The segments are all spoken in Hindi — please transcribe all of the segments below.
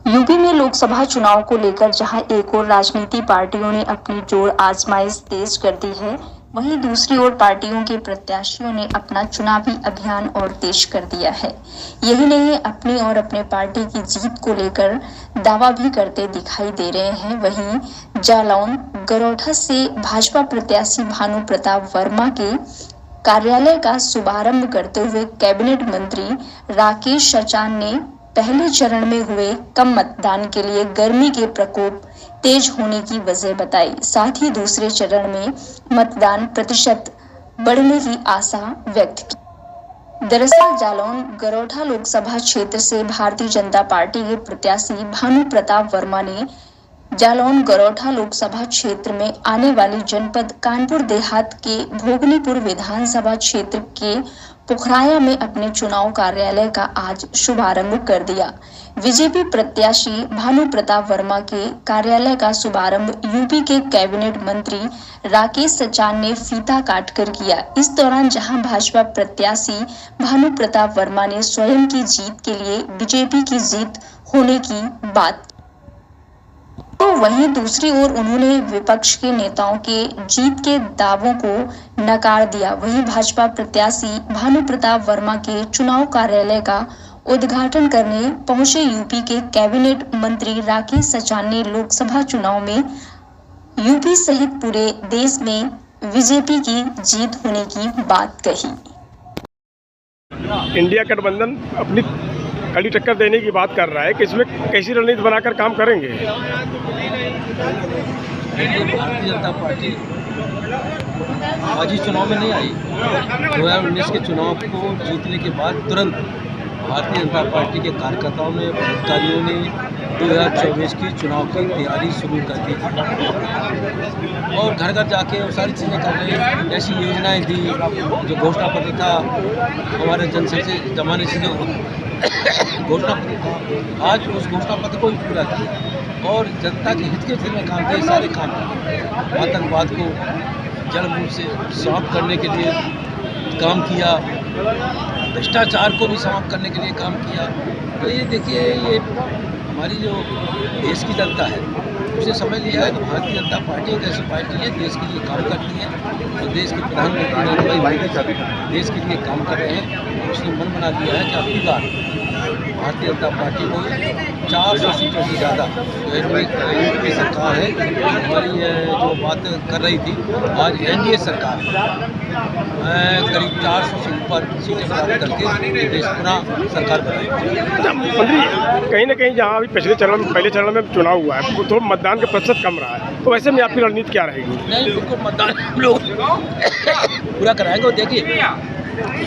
यूपी में लोकसभा चुनाव को लेकर जहां एक ओर राजनीतिक पार्टियों ने अपनी जोर आजमाइश तेज कर दी है, वहीं दूसरी ओर पार्टियों के प्रत्याशियों ने अपना चुनावी अभियान और तेज कर दिया है। यही नहीं, अपनी और अपने पार्टी की जीत को लेकर दावा भी करते दिखाई दे रहे हैं। वहीं जालौन गरौठा से भाजपा प्रत्याशी भानु प्रताप वर्मा के कार्यालय का शुभारंभ करते हुए कैबिनेट मंत्री राकेश सचान ने पहले चरण में हुए कम मतदान के लिए गर्मी के प्रकोप तेज होने की वजह बताई। साथ ही दूसरे चरण में मतदान प्रतिशत बढ़ने की आशा व्यक्त की। दरअसल जालौन गरौठा लोकसभा क्षेत्र से भारतीय जनता पार्टी के प्रत्याशी भानु प्रताप वर्मा ने जालौन गरौठा लोकसभा क्षेत्र में आने वाली जनपद कानपुर देहात के भोगनीपुर विधानसभा क्षेत्र के पुखराया में अपने चुनाव कार्यालय का आज शुभारंभ कर दिया। बीजेपी प्रत्याशी भानु प्रताप वर्मा के कार्यालय का शुभारंभ यूपी के कैबिनेट मंत्री राकेश सचान ने फीता काटकर किया। इस दौरान जहां भाजपा प्रत्याशी भानु प्रताप वर्मा ने स्वयं की जीत के लिए बीजेपी की जीत होने की बात, तो वहीं दूसरी ओर उन्होंने विपक्ष के नेताओं के जीत के दावों को नकार दिया। वहीं भाजपा प्रत्याशी भानु प्रताप वर्मा के चुनाव कार्यालय का उद्घाटन करने पहुंचे यूपी के कैबिनेट मंत्री राकेश सचान ने लोकसभा चुनाव में यूपी सहित पूरे देश में बीजेपी की जीत होने की बात कही। इंडिया गठबंधन अपनी कड़ी टक्कर देने की बात कर रहा है कि इसमें कैसी रणनीति बनाकर काम करेंगे। भारतीय जनता पार्टी आज ही चुनाव में नहीं आई। 2019 के चुनाव को जीतने के बाद तुरंत भारतीय जनता पार्टी के कार्यकर्ताओं ने, अधिकारियों ने 2024 की चुनाव की तैयारी शुरू कर दी थी और घर घर जाके और सारी चीज़ें कर रहे हैं। ऐसी योजनाएं दी, जो घोषणा पत्र था हमारे जनसंघ से जमाने से जो घोषणा पत्र था, आज उस घोषणा पत्र को भी पूरा किया और जनता के हित के में काम किए। सारे काम आतंकवाद को जड़ मूल से समाप्त करने के लिए काम किया, भ्रष्टाचार को भी समाप्त करने के लिए काम किया। तो ये देखिए, ये हमारी जो देश की जनता है उसे समझ लिया है कि भारतीय जनता पार्टी एक ऐसी पार्टी है देश के लिए काम करती है और देश के प्रधानमंत्री देश के लिए काम कर रहे हैं। उसने मन बना लिया है कि अगली बार भारतीय जनता पार्टी को 400 सीटों से ज़्यादा एनडीए की सरकार है, हमारी जो बात कर रही थी, आज एनडीए सरकार करीब 400 से ऊपर सीटें प्राप्त करके देश पुनः सरकार बनाएगी। मंत्री, कहीं ना कहीं जहाँ अभी पहले चरण में चुनाव हुआ है, तो मतदान का प्रतिशत कम रहा है, तो वैसे में आपकी रणनीति क्या रहेगी? नहीं, बिल्कुल मतदान हम लोग पूरा कराएंगे। और देखिए,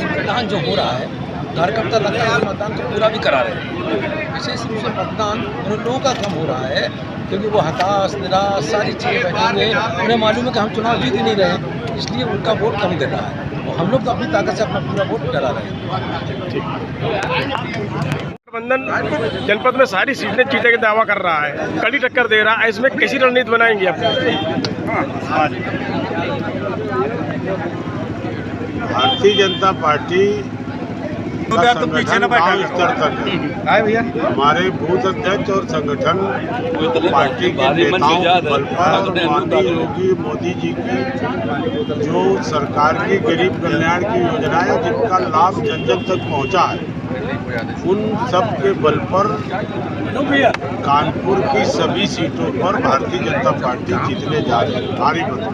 मतदान जो हो रहा है, कार्यकर्ता लगता है मतदान को पूरा भी करा रहे हैं। विशेष रूप से मतदान उन लोगों का कम हो रहा है क्योंकि वो हताश, निराश, सारी चीज़ें बैठे हुए हैं। उन्हें मालूम है कि हम चुनाव जीत ही नहीं रहे, इसलिए उनका वोट कम दे रहा है और हम लोग तो अपनी ताकत से अपना पूरा वोट डरा रहे हैं। गठबंधन जनपद में सारी सीटें जीतने का दावा कर रहा है, कड़ी टक्कर दे रहा है, इसमें कैसी रणनीति बनाएंगे आप? भारतीय जनता पार्टी गाँव स्तर तक है। हमारे बूथ अध्यक्ष और संगठन पार्टी के नेताओं बल पर माननीय योगी मोदी जी की जो सरकार की गरीब कल्याण की योजना है, जिनका लाभ जन जन तक पहुंचा है, उन सब के बल पर कानपुर की सभी सीटों पर भारतीय जनता पार्टी जीतने जा रही है, भारी मतों।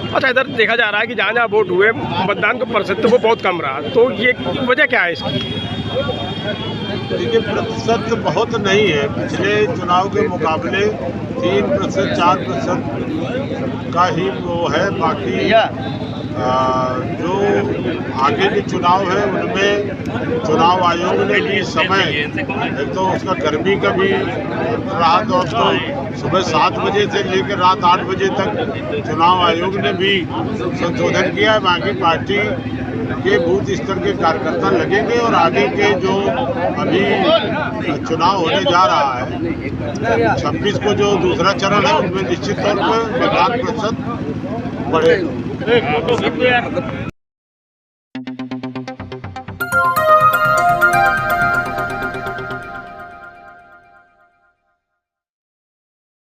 अच्छा, इधर देखा जा रहा है कि जहाँ जहाँ वोट हुए मतदान का प्रतिशत वो बहुत कम रहा, तो ये वजह क्या है इसकी? देखिए, प्रतिशत बहुत नहीं है। पिछले चुनाव के मुकाबले 3%, 4% का ही वो है। बाकी जो आगे के चुनाव है उनमें चुनाव आयोग ने भी समय, एक तो उसका गर्मी का भी रहा, तो सुबह 7 बजे से लेकर रात 8 बजे तक चुनाव आयोग ने भी संशोधन किया है। बाकी पार्टी के बूथ स्तर के कार्यकर्ता लगेंगे और आगे के जो अभी चुनाव होने जा रहा है 26 को जो दूसरा चरण है, उनमें निश्चित तौर पर मतदान प्रतिशत बढ़ेगा।